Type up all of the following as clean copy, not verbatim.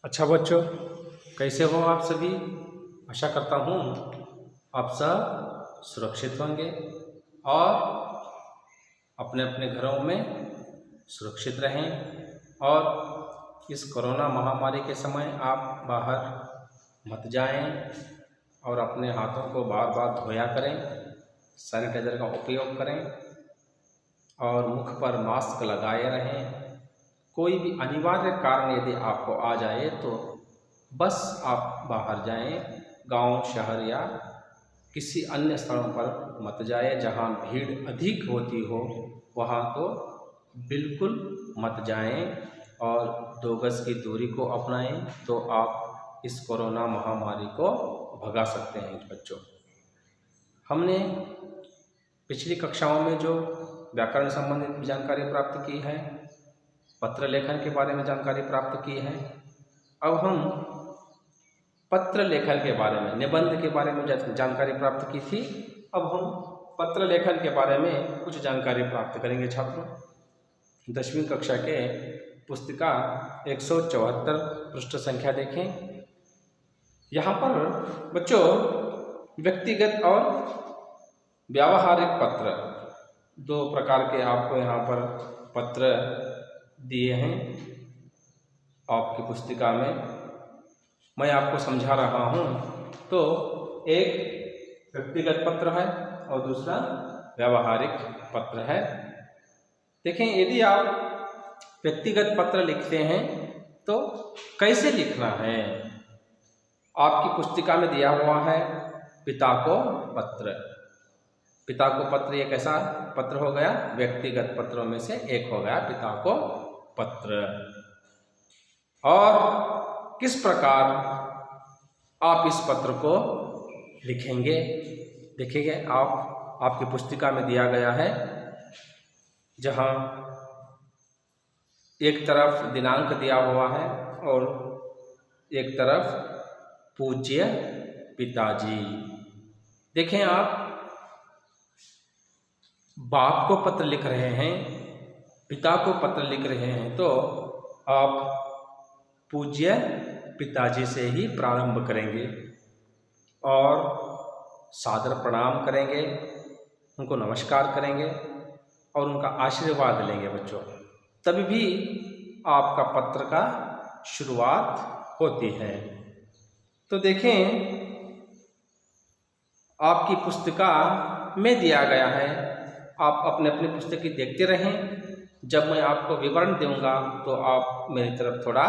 अच्छा बच्चों, कैसे हो आप सभी। आशा करता हूँ आप सब सुरक्षित होंगे और अपने अपने घरों में सुरक्षित रहें। और इस कोरोना महामारी के समय आप बाहर मत जाएं और अपने हाथों को बार बार धोया करें, सैनिटाइज़र का उपयोग करें और मुख पर मास्क लगाए रहें। कोई भी अनिवार्य कारण यदि आपको आ जाए तो बस आप बाहर जाएं, गांव, शहर या किसी अन्य स्थलों पर मत जाएं जहां भीड़ अधिक होती हो, वहां तो बिल्कुल मत जाएं और 2 गज की दूरी को अपनाएं तो आप इस कोरोना महामारी को भगा सकते हैं। बच्चों, हमने पिछली कक्षाओं में जो व्याकरण संबंधित जानकारी प्राप्त की है, पत्र लेखन के बारे में जानकारी प्राप्त की है। अब हम पत्र लेखन के बारे में, निबंध के बारे में जानकारी प्राप्त की थी। अब हम पत्र लेखन के बारे में कुछ जानकारी प्राप्त करेंगे। छात्रों, 10वीं कक्षा के पुस्तिका 174 पृष्ठ संख्या देखें। यहाँ पर बच्चों व्यक्तिगत और व्यावहारिक पत्र, 2 प्रकार के आपको यहाँ पर पत्र दिए हैं आपकी पुस्तिका में। मैं आपको समझा रहा हूँ। तो एक व्यक्तिगत पत्र है और दूसरा व्यावहारिक पत्र है। देखें, यदि आप व्यक्तिगत पत्र लिखते हैं तो कैसे लिखना है, आपकी पुस्तिका में दिया हुआ है पिता को पत्र। पिता को पत्र एक ऐसा पत्र हो गया, व्यक्तिगत पत्रों में से एक हो गया पिता को पत्र। और किस प्रकार आप इस पत्र को लिखेंगे, देखिए आपकी पुस्तिका में दिया गया है, जहां एक तरफ दिनांक दिया हुआ है और एक तरफ पूज्य पिताजी। देखें, आप बाप को पत्र लिख रहे हैं, पिता को पत्र लिख रहे हैं, तो आप पूज्य पिताजी से ही प्रारंभ करेंगे और सादर प्रणाम करेंगे, उनको नमस्कार करेंगे और उनका आशीर्वाद लेंगे। बच्चों, तभी भी आपका पत्र का शुरुआत होती है। तो देखें, आपकी पुस्तिका में दिया गया है, आप अपने अपनी पुस्तक की देखते रहें। जब मैं आपको विवरण दूंगा तो आप मेरी तरफ थोड़ा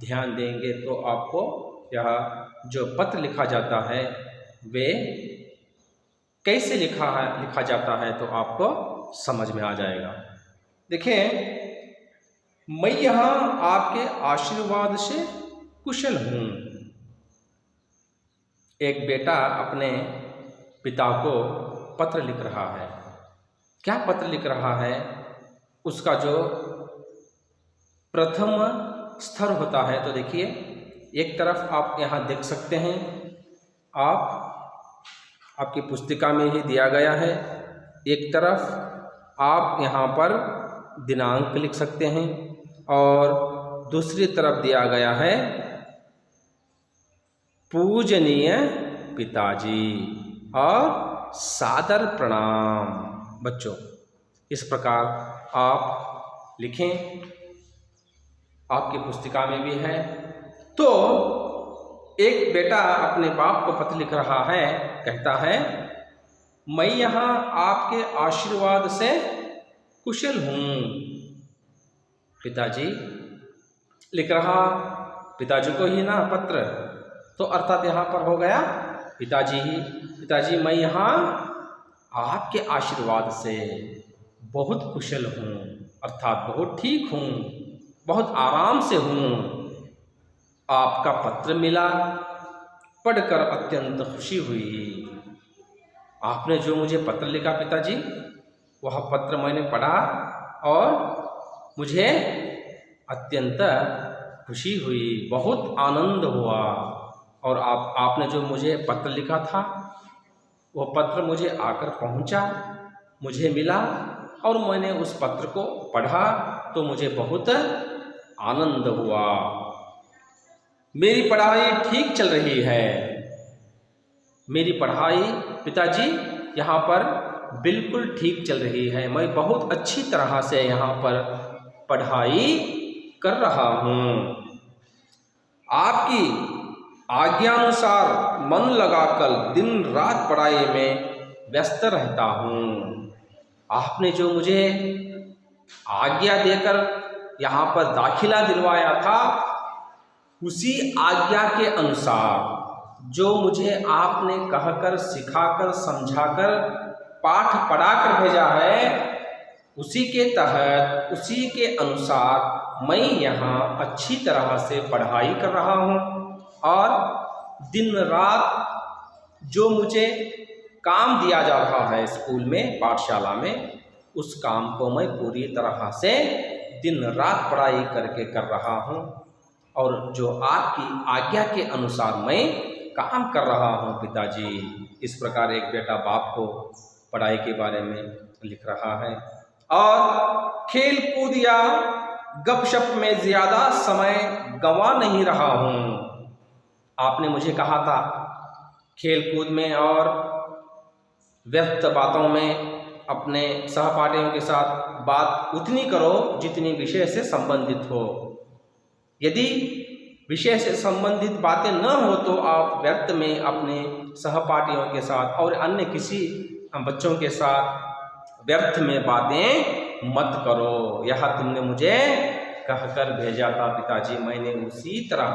ध्यान देंगे तो आपको यह जो पत्र लिखा जाता है वे कैसे लिखा जाता है तो आपको समझ में आ जाएगा। देखें, मैं यहाँ आपके आशीर्वाद से कुशल हूँ। एक बेटा अपने पिता को पत्र लिख रहा है। क्या पत्र लिख रहा है, उसका जो प्रथम स्तर होता है, तो देखिए एक तरफ आप यहाँ देख सकते हैं, आपकी पुस्तिका में ही दिया गया है। एक तरफ आप यहाँ पर दिनांक लिख सकते हैं और दूसरी तरफ दिया गया है पूजनीय पिताजी और सादर प्रणाम। बच्चों, इस प्रकार आप लिखें, आपकी पुस्तिका में भी है। तो एक बेटा अपने बाप को पत्र लिख रहा है, कहता है मैं यहाँ आपके आशीर्वाद से कुशल हूँ। पिताजी लिख रहा, पिताजी को ही ना पत्र, तो अर्थात यहाँ पर हो गया पिताजी ही। पिताजी, मैं यहाँ आपके आशीर्वाद से बहुत कुशल हूँ, अर्थात बहुत ठीक हूँ, बहुत आराम से हूँ। आपका पत्र मिला, पढ़कर अत्यंत खुशी हुई। आपने जो मुझे पत्र लिखा पिताजी, वह पत्र मैंने पढ़ा और मुझे अत्यंत खुशी हुई, बहुत आनंद हुआ। और आपने जो मुझे पत्र लिखा था वो पत्र मुझे आकर पहुंचा, मुझे मिला और मैंने उस पत्र को पढ़ा तो मुझे बहुत आनंद हुआ। मेरी पढ़ाई ठीक चल रही है। मेरी पढ़ाई पिताजी यहाँ पर बिल्कुल ठीक चल रही है। मैं बहुत अच्छी तरह से यहाँ पर पढ़ाई कर रहा हूँ। आपकी आज्ञानुसार मन लगाकर दिन रात पढ़ाई में व्यस्त रहता हूँ। आपने जो मुझे आज्ञा देकर यहाँ पर दाखिला दिलवाया था, उसी आज्ञा के अनुसार जो मुझे आपने कहकर, सिखाकर, समझाकर, पाठ पढ़ाकर भेजा है, उसी के तहत, उसी के अनुसार मैं यहाँ अच्छी तरह से पढ़ाई कर रहा हूँ। और दिन रात जो मुझे काम दिया जा रहा है स्कूल में, पाठशाला में, उस काम को मैं पूरी तरह से दिन रात पढ़ाई करके कर रहा हूँ। और जो आपकी आज्ञा के अनुसार मैं काम कर रहा हूँ पिताजी। इस प्रकार एक बेटा बाप को पढ़ाई के बारे में लिख रहा है। और खेल कूद या गपशप में ज़्यादा समय गंवा नहीं रहा हूँ। आपने मुझे कहा था खेल कूद में और व्यर्थ बातों में अपने सहपाठियों के साथ बात उतनी करो जितनी विषय से संबंधित हो। यदि विषय से संबंधित बातें न हो तो आप व्यर्थ में अपने सहपाठियों के साथ और अन्य किसी बच्चों के साथ व्यर्थ में बातें मत करो। यह तुमने मुझे कहकर भेजा था पिताजी। मैंने उसी तरह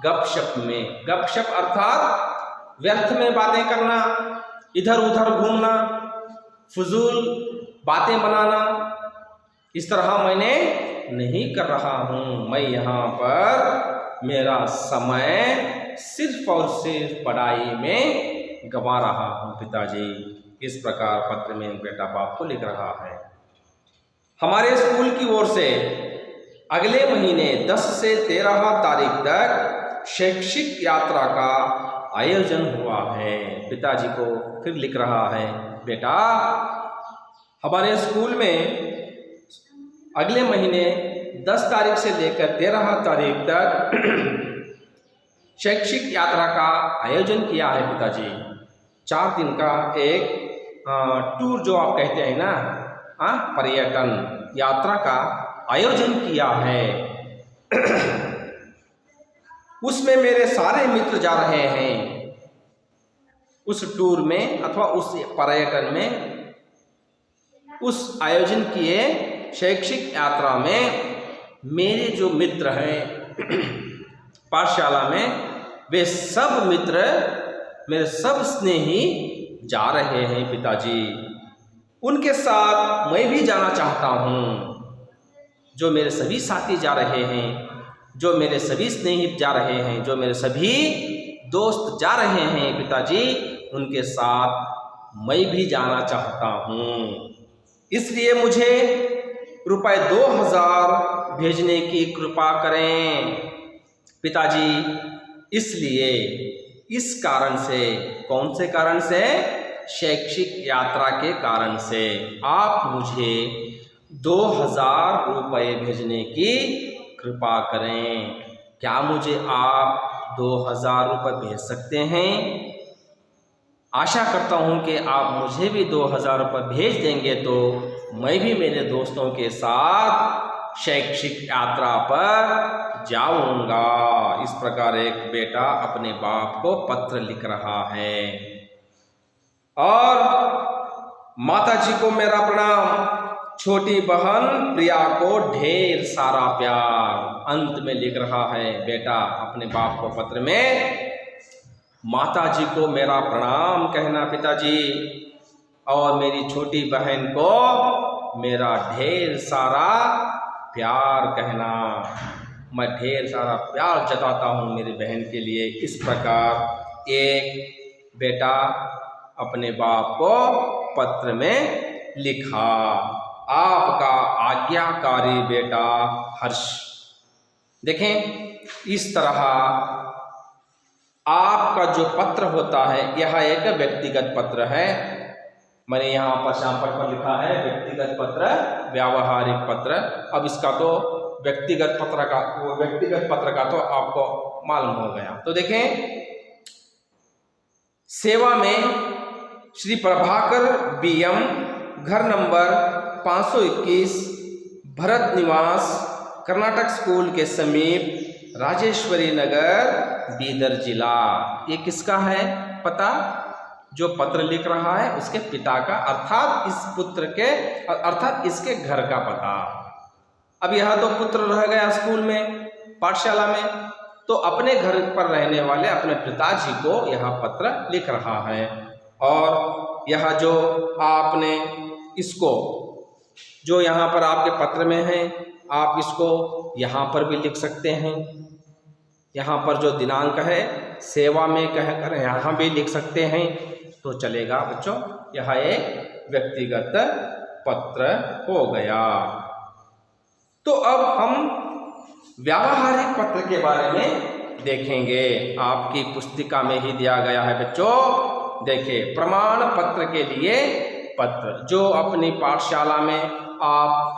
गपशप में, गपशप अर्थात व्यर्थ में बातें करना, इधर उधर घूमना, फजूल बातें बनाना, इस तरह मैंने नहीं कर रहा हूँ। मैं यहाँ पर मेरा समय सिर्फ और सिर्फ पढ़ाई में गंवा रहा हूँ पिताजी। इस प्रकार पत्र में बेटा बाप को लिख रहा है। हमारे स्कूल की ओर से अगले महीने 10 से 13 तारीख तक शैक्षिक यात्रा का आयोजन हुआ है। पिताजी को फिर लिख रहा है, बेटा हमारे स्कूल में अगले महीने 10 तारीख से लेकर 13 तारीख तक शैक्षिक यात्रा का आयोजन किया है पिताजी। 4 दिन का एक टूर जो आप कहते हैं ना, पर्यटन यात्रा का आयोजन किया है। उसमें मेरे सारे मित्र जा रहे हैं। उस टूर में अथवा उस पर्यटन में, उस आयोजन किए शैक्षिक यात्रा में मेरे जो मित्र हैं पाठशाला में, वे सब मित्र, मेरे सब स्नेही जा रहे हैं पिताजी। उनके साथ मैं भी जाना चाहता हूँ। जो मेरे सभी साथी जा रहे हैं, जो मेरे सभी स्नेहित जा रहे हैं, जो मेरे सभी दोस्त जा रहे हैं पिताजी, उनके साथ मैं भी जाना चाहता हूँ। इसलिए मुझे रुपए 2000 भेजने की कृपा करें पिताजी। इसलिए इस कारण से, कौन से कारण से? शैक्षिक यात्रा के कारण से आप मुझे 2000 रुपये भेजने की कृपा करें। क्या मुझे आप 2000 रुपये भेज सकते हैं? आशा करता हूं कि आप मुझे भी 2000 रुपये भेज देंगे तो मैं भी मेरे दोस्तों के साथ शैक्षिक यात्रा पर जाऊंगा। इस प्रकार एक बेटा अपने बाप को पत्र लिख रहा है। और माताजी को मेरा प्रणाम, छोटी बहन प्रिया को ढेर सारा प्यार। अंत में लिख रहा है बेटा अपने बाप को पत्र में, माताजी को मेरा प्रणाम कहना पिताजी, और मेरी छोटी बहन को मेरा ढेर सारा प्यार कहना। मैं ढेर सारा प्यार जताता हूँ मेरी बहन के लिए। इस प्रकार एक बेटा अपने बाप को पत्र में लिखा। आपका आज्ञाकारी बेटा हर्ष। देखें, इस तरह आपका जो पत्र होता है, यह एक व्यक्तिगत पत्र है। मैंने यहाँ पर श्यामपट पर लिखा है व्यक्तिगत पत्र, व्यावहारिक पत्र। अब इसका तो व्यक्तिगत पत्र का तो आपको मालूम हो गया। तो देखें, सेवा में श्री प्रभाकर BM, घर नंबर 521, भरत निवास, कर्नाटक स्कूल के समीप, राजेश्वरी नगर, बीदर जिला। ये किसका है पता? जो पत्र लिख रहा है उसके पिता का, अर्थात इसके घर का पता। अब यह तो पुत्र रह गया स्कूल में, पाठशाला में, तो अपने घर पर रहने वाले अपने पिताजी को यह पत्र लिख रहा है। और यह जो आपने इसको, जो यहाँ पर आपके पत्र में है, आप इसको यहाँ पर भी लिख सकते हैं। यहाँ पर जो दिनांक है सेवा में कहकर यहाँ भी लिख सकते हैं, तो चलेगा बच्चों। यह एक व्यक्तिगत पत्र हो गया। तो अब हम व्यावहारिक पत्र के बारे में देखेंगे। आपकी पुस्तिका में ही दिया गया है बच्चों। देखिए, प्रमाण पत्र के लिए पत्र जो अपनी पाठशाला में आप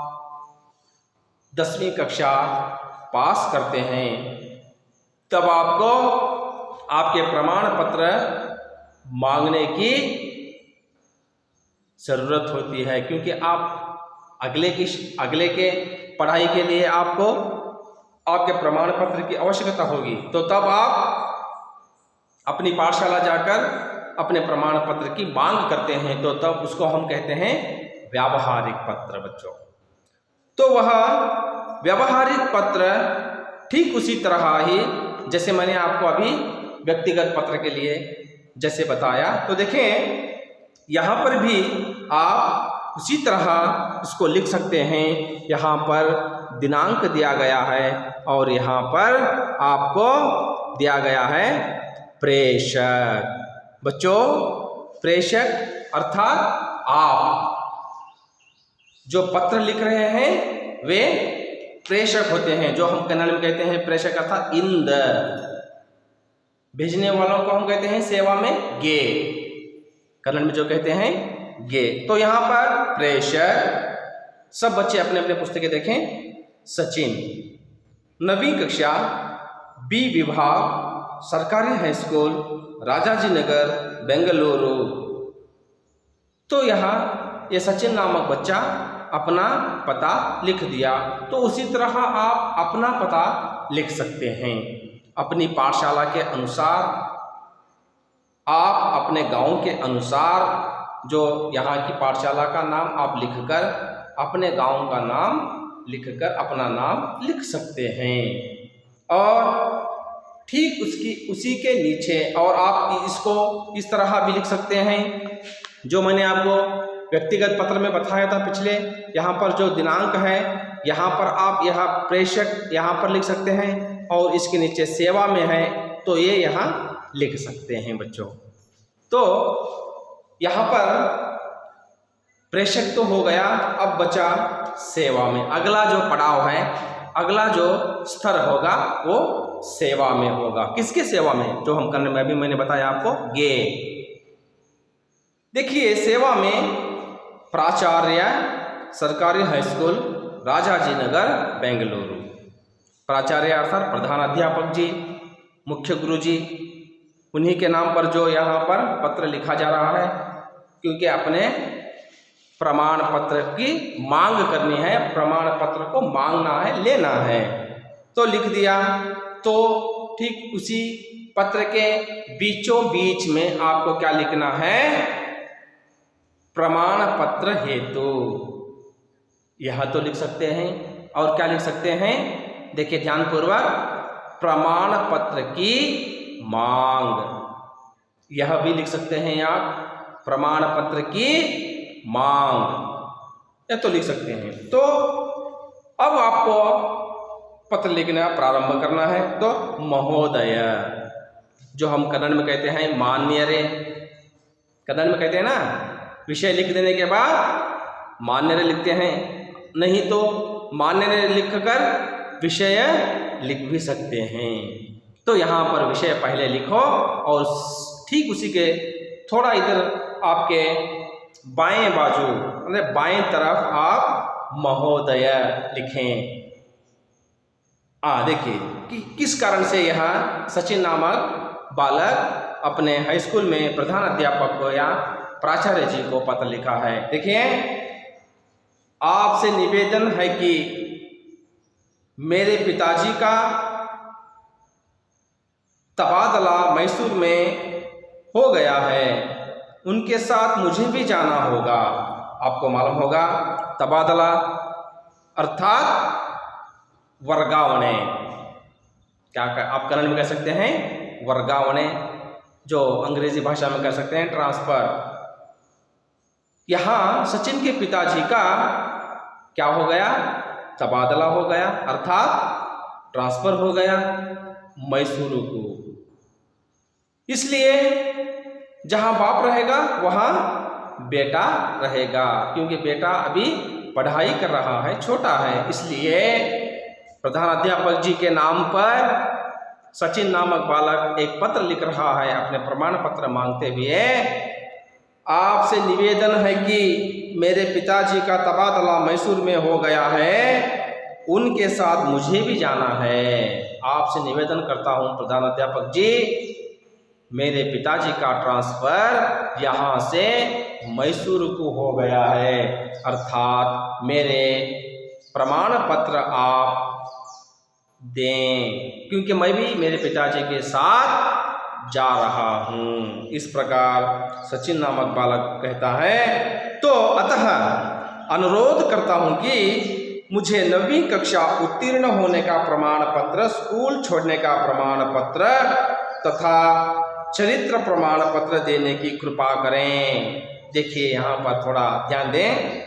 10वीं कक्षा पास करते हैं, तब आपको आपके प्रमाण पत्र मांगने की जरूरत होती है, क्योंकि आप अगले के पढ़ाई के लिए आपको आपके प्रमाण पत्र की आवश्यकता होगी। तो तब आप अपनी पाठशाला जाकर अपने प्रमाण पत्र की मांग करते हैं, तो तब उसको हम कहते हैं व्यावहारिक पत्र बच्चों। तो वह व्यावहारिक पत्र ठीक उसी तरह ही जैसे मैंने आपको अभी व्यक्तिगत पत्र के लिए जैसे बताया। तो देखें, यहाँ पर भी आप उसी तरह इसको लिख सकते हैं। यहाँ पर दिनांक दिया गया है और यहाँ पर आपको दिया गया है प्रेषक। बच्चों, प्रेषक अर्थात आप जो पत्र लिख रहे हैं वे प्रेषक होते हैं, जो हम कन्नड़ में कहते हैं प्रेषक अर्थात इंद। भेजने वालों को हम कहते हैं सेवा में गे, कन्नड़ में जो कहते हैं गे। तो यहाँ पर प्रेषक, सब बच्चे अपने अपने पुस्तकें देखें। सचिन, 9वीं कक्षा, B विभाग, सरकारी हाई स्कूल, राजाजी नगर, बेंगलुरु। तो यहाँ ये सचिन नामक बच्चा अपना पता लिख दिया। तो उसी तरह आप अपना पता लिख सकते हैं अपनी पाठशाला के अनुसार। आप अपने गांव के अनुसार जो यहाँ की पाठशाला का नाम आप लिखकर अपने गांव का नाम लिखकर अपना नाम लिख सकते हैं। और ठीक उसी के नीचे और आप इसको इस तरह भी लिख सकते हैं जो मैंने आपको व्यक्तिगत पत्र में बताया था पिछले। यहाँ पर जो दिनांक है यहाँ पर आप यह प्रेषक यहाँ पर लिख सकते हैं और इसके नीचे सेवा में है तो ये यहाँ लिख सकते हैं बच्चों। तो यहाँ पर प्रेषक तो हो गया, अब बचा सेवा में। अगला जो पड़ाव है, अगला जो स्तर होगा वो सेवा में होगा। किसके सेवा में? जो हम करने में अभी मैंने बताया आपको गे। देखिए, सेवा में प्राचार्य, सरकारी हाई स्कूल, राजाजी नगर, बेंगलुरु। प्राचार्य अर्थात प्रधान अध्यापक जी, मुख्य गुरु जी, उन्हीं के नाम पर जो यहाँ पर पत्र लिखा जा रहा है, क्योंकि अपने प्रमाण पत्र की मांग करनी है, प्रमाण पत्र को मांगना है, लेना है। तो लिख दिया। तो ठीक उसी पत्र के बीचों बीच में आपको क्या लिखना है? प्रमाण पत्र हेतु। यह तो लिख सकते हैं। और क्या लिख सकते हैं? देखिए ध्यानपूर्वक, प्रमाण पत्र की मांग। यह भी लिख सकते हैं आप, प्रमाण पत्र की मांग, यह तो लिख सकते हैं। तो अब आपको पत्र लिखना प्रारंभ करना है। तो महोदय, जो हम कन्नड़ में कहते हैं मान्य रे, कन्नड़ में कहते हैं ना, विषय लिख देने के बाद मान्य रे लिखते हैं, नहीं तो मान्य रे लिखकर विषय लिख भी सकते हैं। तो यहाँ पर विषय पहले लिखो और ठीक उसी के थोड़ा इधर आपके बाएं बाजू मतलब बाएं तरफ आप महोदय लिखें। देखिए कि किस कारण से यह सचिन नामक बालक अपने हाई स्कूल में प्रधान अध्यापक को या प्राचार्य जी को पत्र लिखा है। देखिए, आपसे निवेदन है कि मेरे पिताजी का तबादला मैसूर में हो गया है, उनके साथ मुझे भी जाना होगा। आपको मालूम होगा तबादला अर्थात वर्गावणे, क्या आप कन्नड़ में कह सकते हैं वर्गावणे, जो अंग्रेजी भाषा में कह सकते हैं ट्रांसफर। यहाँ सचिन के पिताजी का क्या हो गया, तबादला हो गया अर्थात ट्रांसफर हो गया मैसूर को। इसलिए जहाँ बाप रहेगा वहाँ बेटा रहेगा, क्योंकि बेटा अभी पढ़ाई कर रहा है, छोटा है। इसलिए प्रधान अध्यापक जी के नाम पर सचिन नामक बालक एक पत्र लिख रहा है अपने प्रमाण पत्र मांगते हुए। आपसे निवेदन है कि मेरे पिताजी का तबादला मैसूर में हो गया है, उनके साथ मुझे भी जाना है। आपसे निवेदन करता हूँ प्रधान अध्यापक जी, मेरे पिताजी का ट्रांसफर यहाँ से मैसूर को हो गया है, अर्थात मेरे प्रमाण पत्र आप दें, क्योंकि मैं भी मेरे पिताजी के साथ जा रहा हूँ। इस प्रकार सचिन नामक बालक कहता है। तो अतः अनुरोध करता हूँ कि मुझे 9वीं कक्षा उत्तीर्ण होने का प्रमाण पत्र, स्कूल छोड़ने का प्रमाण पत्र तथा चरित्र प्रमाण पत्र देने की कृपा करें। देखिए यहाँ पर थोड़ा ध्यान दें,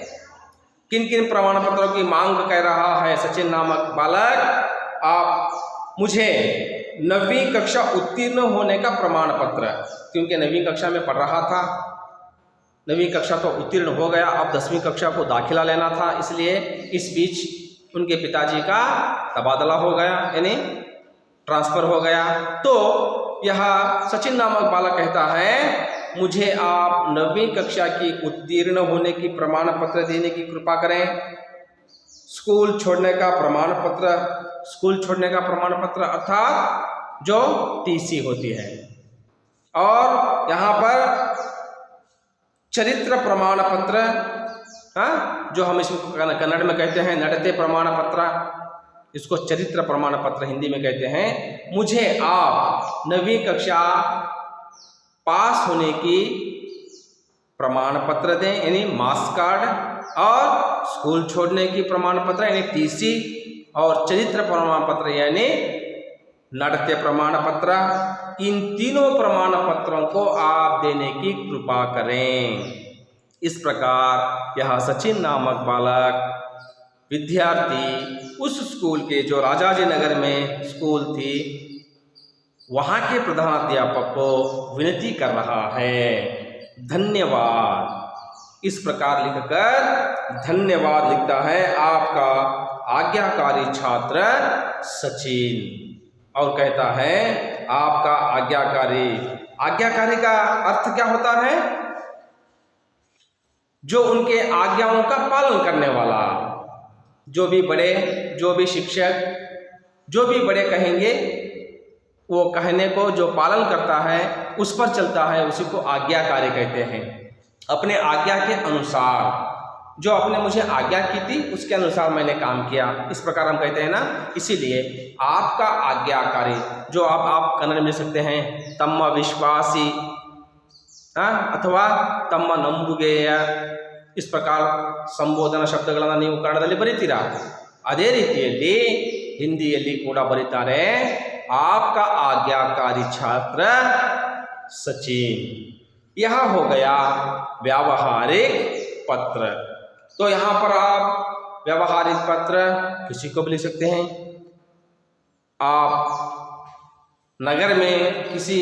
किन किन प्रमाण पत्रों की मांग कर रहा है सचिन नामक बालक। आप मुझे 9वीं कक्षा उत्तीर्ण होने का प्रमाण पत्र, क्योंकि 9वीं कक्षा में पढ़ रहा था, 9वीं कक्षा तो उत्तीर्ण हो गया, अब 10वीं कक्षा को दाखिला लेना था, इसलिए इस बीच उनके पिताजी का तबादला हो गया यानी ट्रांसफर हो गया। तो यह सचिन नामक बालक कहता है मुझे आप 9वीं कक्षा की उत्तीर्ण होने की प्रमाण पत्र देने की कृपा करें। स्कूल छोड़ने का प्रमाण पत्र, स्कूल छोड़ने का प्रमाण पत्र अर्थात जो टीसी होती है, और यहाँ पर चरित्र प्रमाण पत्र, जो हम इसको कन्नड़ में कहते हैं नडते प्रमाण पत्र, इसको चरित्र प्रमाण पत्र हिंदी में कहते हैं। मुझे आप 9वीं कक्षा पास होने की प्रमाण पत्र दें यानी मार्क्स कार्ड, और स्कूल छोड़ने की प्रमाण पत्र यानी टीसी, और चरित्र प्रमाण पत्र यानी नडते प्रमाण पत्र। इन तीनों प्रमाण पत्रों को आप देने की कृपा करें। इस प्रकार यह सचिन नामक बालक विद्यार्थी उस स्कूल के, जो राजाजी नगर में स्कूल थी, वहाँ के प्रधानाध्यापक को विनती कर रहा है। धन्यवाद, इस प्रकार लिखकर धन्यवाद लिखता है आपका आज्ञाकारी छात्र सचिन, और कहता है आपका आज्ञाकारी। आज्ञाकारी का अर्थ क्या होता है? जो उनके आज्ञाओं का पालन करने वाला। जो भी बड़े, जो भी शिक्षक, जो भी बड़े कहेंगे वो कहने को जो पालन करता है, उस पर चलता है, उसी को आज्ञाकारी कहते हैं। अपने आज्ञा के अनुसार, जो आपने मुझे आज्ञा की थी उसके अनुसार मैंने काम किया, इस प्रकार हम कहते हैं ना। इसीलिए आपका आज्ञाकारी, जो आप कन्नड़ में सकते हैं तम्मा विश्वासी अथवा ತಮ್ಮ ನಂಬುಗೆಯ, इस प्रकार ಸಂಬೋಧನ ಶಬ್ದಗಳನ್ನು ನೀವು ಕನ್ನಡದಲ್ಲಿ ಬರೀತೀರಾ, ಅದೇ ರೀತಿಯಲ್ಲಿ ಹಿಂದಿಯಲ್ಲಿ ಕೂಡ ಬರೀತಾರೆ आपका आज्ञाकारी छात्र सचिन। यह हो गया व्यावहारिक पत्र। तो यहाँ पर आप व्यावहारिक पत्र किसी को भी लिख सकते हैं। आप नगर में किसी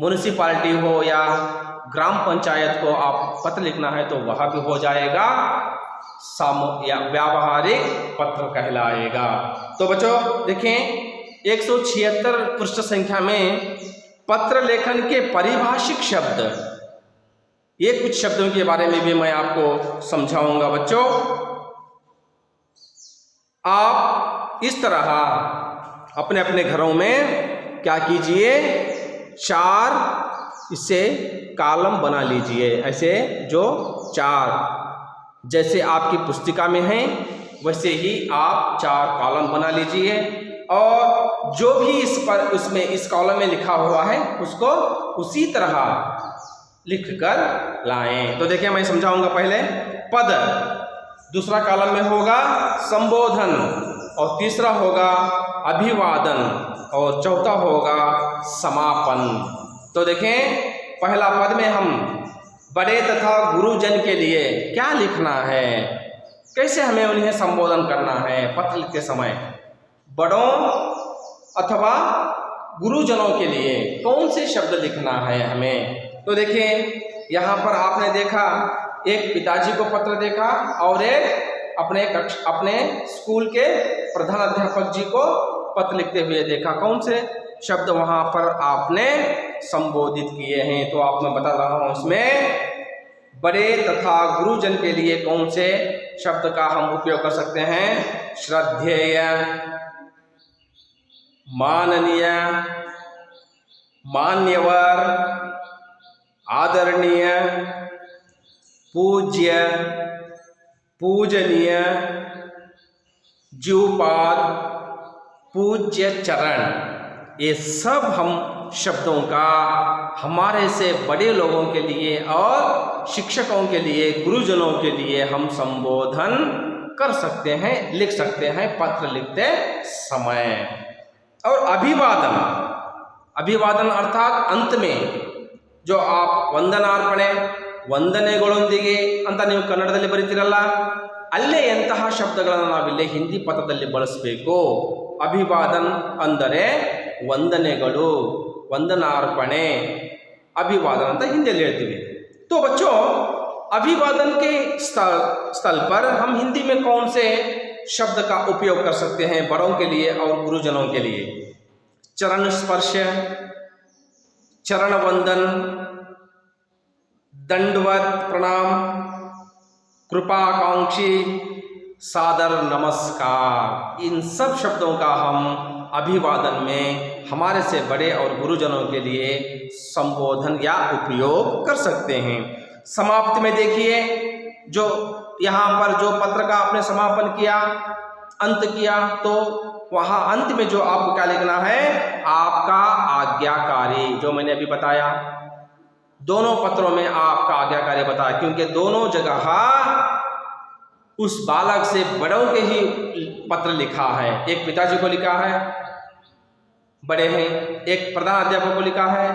म्युनिसिपालिटी हो या ग्राम पंचायत को आप पत्र लिखना है तो वह भी हो जाएगा, या व्यावहारिक पत्र कहलाएगा। तो बच्चों देखें 176 पृष्ठ संख्या में पत्र लेखन के परिभाषिक शब्द, ये कुछ शब्दों के बारे में भी मैं आपको समझाऊंगा। बच्चों आप इस तरह अपने अपने घरों में क्या कीजिए, 4 इससे कॉलम बना लीजिए, ऐसे जो 4 जैसे आपकी पुस्तिका में है वैसे ही आप 4 कॉलम बना लीजिए और जो भी इस पर उसमें इस कॉलम में लिखा हुआ है उसको उसी तरह लिख कर लाएं। तो देखिए मैं समझाऊंगा। पहले पद, दूसरा कॉलम में होगा संबोधन और तीसरा होगा अभिवादन और चौथा होगा समापन। तो देखें पहला पद में हम बड़े तथा गुरुजन के लिए क्या लिखना है, कैसे हमें उन्हें संबोधन करना है पत्र लिखते समय। बड़ों अथवा गुरुजनों के लिए कौन से शब्द लिखना है हमें। तो देखिए यहाँ पर आपने देखा एक पिताजी को पत्र देखा और एक अपने स्कूल के प्रधान अध्यापक जी को पत्र लिखते हुए देखा। कौन से शब्द वहाँ पर आपने संबोधित किए हैं, तो आप मैं बता रहा हूँ इसमें बड़े तथा गुरुजन के लिए कौन से शब्द का हम उपयोग कर सकते हैं। श्रद्धेय, माननीय, मान्यवर, आदरणीय, पूज्य, पूजनीय, जीवपाद, पूज्य चरण, ये सब हम शब्दों का हमारे से बड़े लोगों के लिए और शिक्षकों के लिए, गुरुजनों के लिए हम संबोधन कर सकते हैं, लिख सकते हैं पत्र लिखते समय। और अभिवादन, अभिवादन अर्थात अंत में जो आप ವಂದನಾರ್ಪಣೆ ವಂದನೆಗಳೊಂದಿಗೆ ಅಂತ ನೀವು ಕನ್ನಡದಲ್ಲಿ ಬರೀತಿರಲ್ಲ, ಅಲ್ಲೇ ಎಂತಹ ಶಬ್ದಗಳನ್ನು ನಾವಿಲ್ಲಿ ಹಿಂದಿ ಪದದಲ್ಲಿ ಬಳಸಬೇಕು। ಅಭಿವಾದನ್ ಅಂದರೆ ವಂದನೆಗಳು, ವಂದನಾರ್ಪಣೆ, अभिवादन ಅಂತ ಹಿಂದಿಯಲ್ಲಿ ಹೇಳ್ತೀವಿ। तो बच्चों अभिवादन के स्थल पर हम हिंदी में कौन से शब्द का उपयोग कर सकते हैं बड़ों के लिए और गुरुजनों के लिए। चरण स्पर्श, चरण वंदन, दंडवत प्रणाम, कृपाकांक्षी, सादर नमस्कार, इन सब शब्दों का हम अभिवादन में हमारे से बड़े और गुरुजनों के लिए संबोधन या उपयोग कर सकते हैं। समाप्ति में देखिए जो यहाँ पर जो पत्र का आपने समापन किया, अंत किया, तो वहाँ अंत में जो आपको क्या लिखना है, आपका आज्ञाकारी, जो मैंने अभी बताया दोनों पत्रों में आपका आज्ञाकारी बताया, क्योंकि दोनों जगह उस बालक से बड़ों के ही पत्र लिखा है। एक पिताजी को लिखा है, बड़े हैं, एक प्रधान अध्यापक को लिखा है,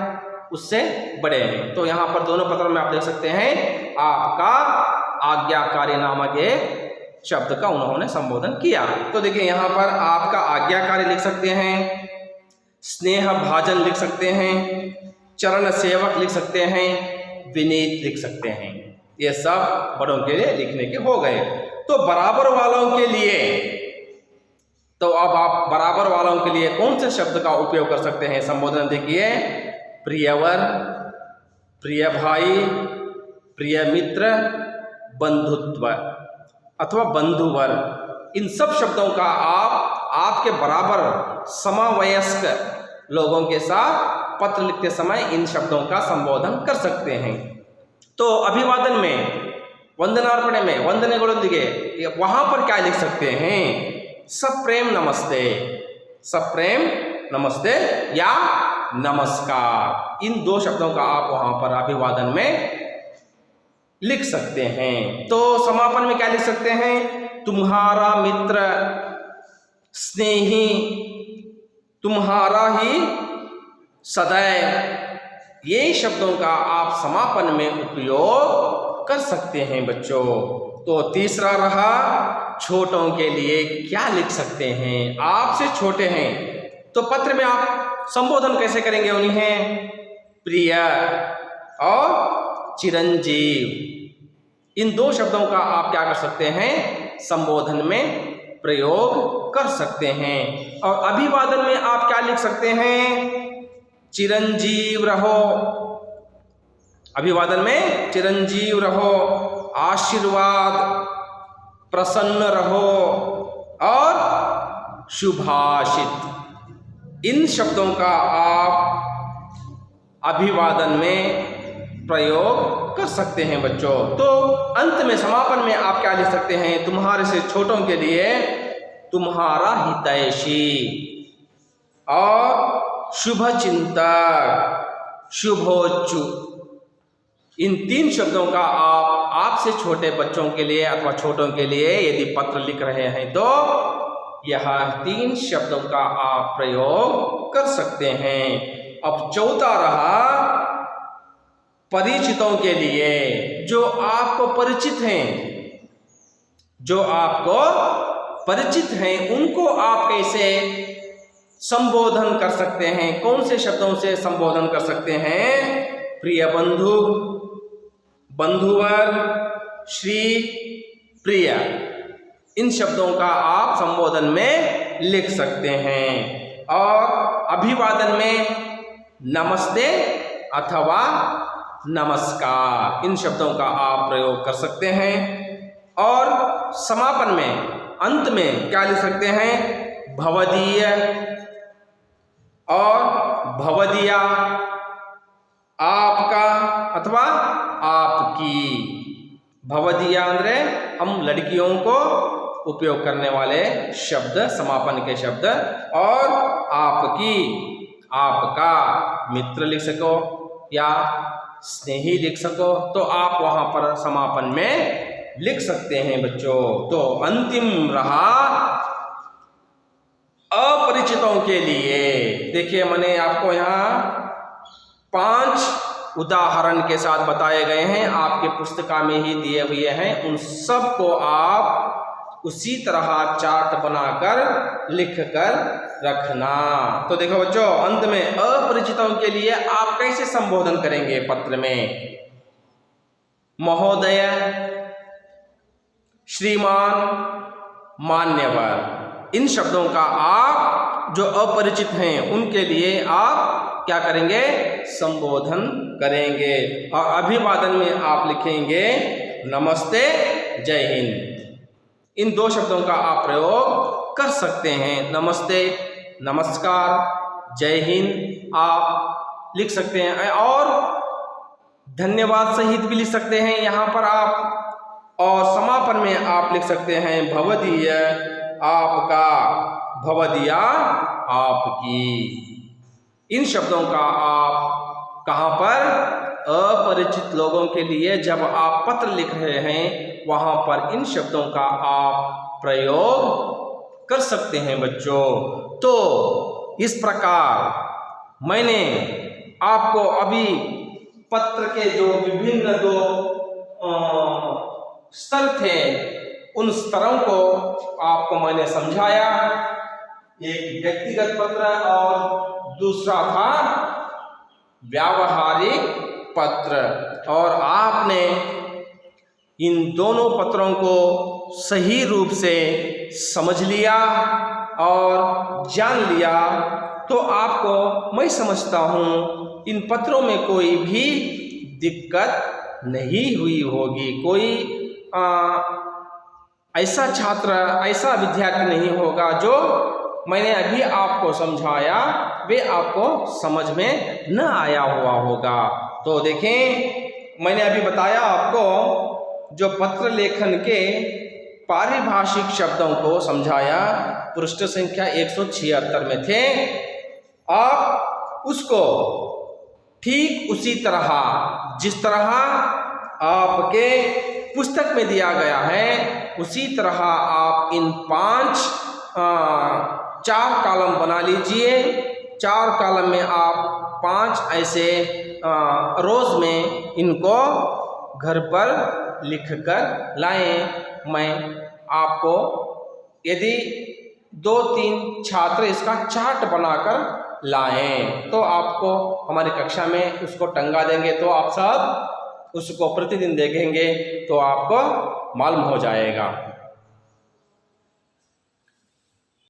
उससे बड़े हैं। तो यहाँ पर दोनों पत्रों में आप देख सकते हैं आपका आज्ञाकारी नामक एक शब्द का उन्होंने संबोधन किया। तो देखिए यहाँ पर आपका आज्ञाकारी लिख सकते हैं, स्नेह भाजन लिख सकते हैं, चरण सेवक लिख सकते हैं, विनीत लिख सकते हैं। ये सब बड़ों के लिए लिखने के हो गए। तो बराबर वालों के लिए, तो अब आप बराबर वालों के लिए कौन से शब्द का उपयोग कर सकते हैं संबोधन। देखिए प्रियवर, प्रिय भाई, प्रिय मित्र, बंधुत्व अथवा बंधुवर, इन सब शब्दों का आप आपके बराबर समवयस्क लोगों के साथ पत्र लिखते समय इन शब्दों का संबोधन कर सकते हैं। तो अभिवादन में, ವಂದನಾರ್ಪಣೆ में ವಂದನೆಗಳೊಂದಿಗೆ वहाँ पर क्या लिख सकते हैं, सप्रेम नमस्ते, सप्रेम नमस्ते या नमस्कार, इन दो शब्दों का आप वहाँ पर अभिवादन में लिख सकते हैं। तो समापन में क्या लिख सकते हैं, तुम्हारा मित्र, स्नेही, तुम्हारा ही सदैव, ये शब्दों का आप समापन में उपयोग कर सकते हैं बच्चों। तो तीसरा रहा छोटों के लिए क्या लिख सकते हैं। आपसे छोटे हैं तो पत्र में आप संबोधन कैसे करेंगे उन्हें, प्रिय और चिरंजीव, इन दो शब्दों का आप क्या कर सकते हैं संबोधन में प्रयोग कर सकते हैं। और अभिवादन में आप क्या लिख सकते हैं, चिरंजीव रहो, अभिवादन में चिरंजीव रहो, आशीर्वाद, प्रसन्न रहो और शुभाषित, इन शब्दों का आप अभिवादन में प्रयोग कर सकते हैं बच्चों। तो अंत में समापन में आप क्या लिख सकते हैं? तुम्हारे से छोटों के लिए तुम्हारा हितैषी और शुभ चिंतक, शुभोच्चु, इन 3 शब्दों का आप आपसे छोटे बच्चों के लिए अथवा छोटों के लिए यदि पत्र लिख रहे हैं तो यह 3 शब्दों का आप प्रयोग कर सकते हैं। अब चौथा रहा परिचितों के लिए, जो आपको परिचित हैं, जो आपको परिचित हैं उनको आप कैसे संबोधन कर सकते हैं? कौन से शब्दों से संबोधन कर सकते हैं? प्रिय बंधु, बंधुवर, श्री, प्रिय, इन शब्दों का आप संबोधन में लिख सकते हैं। और अभिवादन में नमस्ते अथवा नमस्कार, इन शब्दों का आप प्रयोग कर सकते हैं। और समापन में, अंत में क्या लिख सकते हैं? भवदीय और भवदीया, आपका अथवा आपकी। भवदीया अंद्रे हम लड़कियों को उपयोग करने वाले शब्द, समापन के शब्द। और आपकी, आपका मित्र लिख सको या स्नेही लिख सको तो आप वहां पर समापन में लिख सकते हैं बच्चों। तो अंतिम रहा अपरिचितों के लिए। देखिए मैंने आपको यहाँ 5 उदाहरण के साथ बताए गए हैं, आपके पुस्तिका में ही दिए हुए हैं। उन सब को आप उसी तरह चार्ट बनाकर लिख कर रखना। तो देखो बच्चों, अंत में अपरिचितों के लिए आप कैसे संबोधन करेंगे पत्र में? महोदय, श्रीमान, मान्यवर, इन शब्दों का आप जो अपरिचित हैं उनके लिए आप क्या करेंगे? संबोधन करेंगे। और अभिवादन में आप लिखेंगे नमस्ते, जय हिंद। इन 2 शब्दों का आप प्रयोग कर सकते हैं। नमस्ते, नमस्कार, जय हिंद आप लिख सकते हैं। और धन्यवाद सहित भी लिख सकते हैं यहाँ पर आप। और समापन में आप लिख सकते हैं भवदीय, आपका, भवदीया, आपकी। इन शब्दों का आप कहाँ पर? अपरिचित लोगों के लिए जब आप पत्र लिख रहे हैं वहां पर इन शब्दों का आप प्रयोग कर सकते हैं बच्चों। तो इस प्रकार मैंने आपको अभी पत्र के जो विभिन्न 2 स्तर थे उन स्तरों को आपको मैंने समझाया। एक व्यक्तिगत पत्र और दूसरा था व्यावहारिक पत्र। और आपने इन दोनों पत्रों को सही रूप से समझ लिया और जान लिया तो आपको मैं समझता हूँ इन पत्रों में कोई भी दिक्कत नहीं हुई होगी। कोई ऐसा छात्र, ऐसा विद्यार्थी नहीं होगा जो मैंने अभी आपको समझाया वे आपको समझ में न आया हुआ होगा। तो देखें, मैंने अभी बताया आपको जो पत्र लेखन के पारिभाषिक शब्दों को समझाया, पृष्ठ संख्या 176 में थे। आप उसको ठीक उसी तरह जिस तरह आपके पुस्तक में दिया गया है उसी तरह आप इन 4 कॉलम बना लीजिए। 4 कॉलम में आप 5 ऐसे रोज में इनको घर पर लिख कर लाएं। मैं आपको यदि 2-3 छात्र इसका चार्ट बनाकर लाएं तो आपको हमारी कक्षा में उसको टंगा देंगे तो आप सब उसको प्रतिदिन देखेंगे तो आपको मालूम हो जाएगा।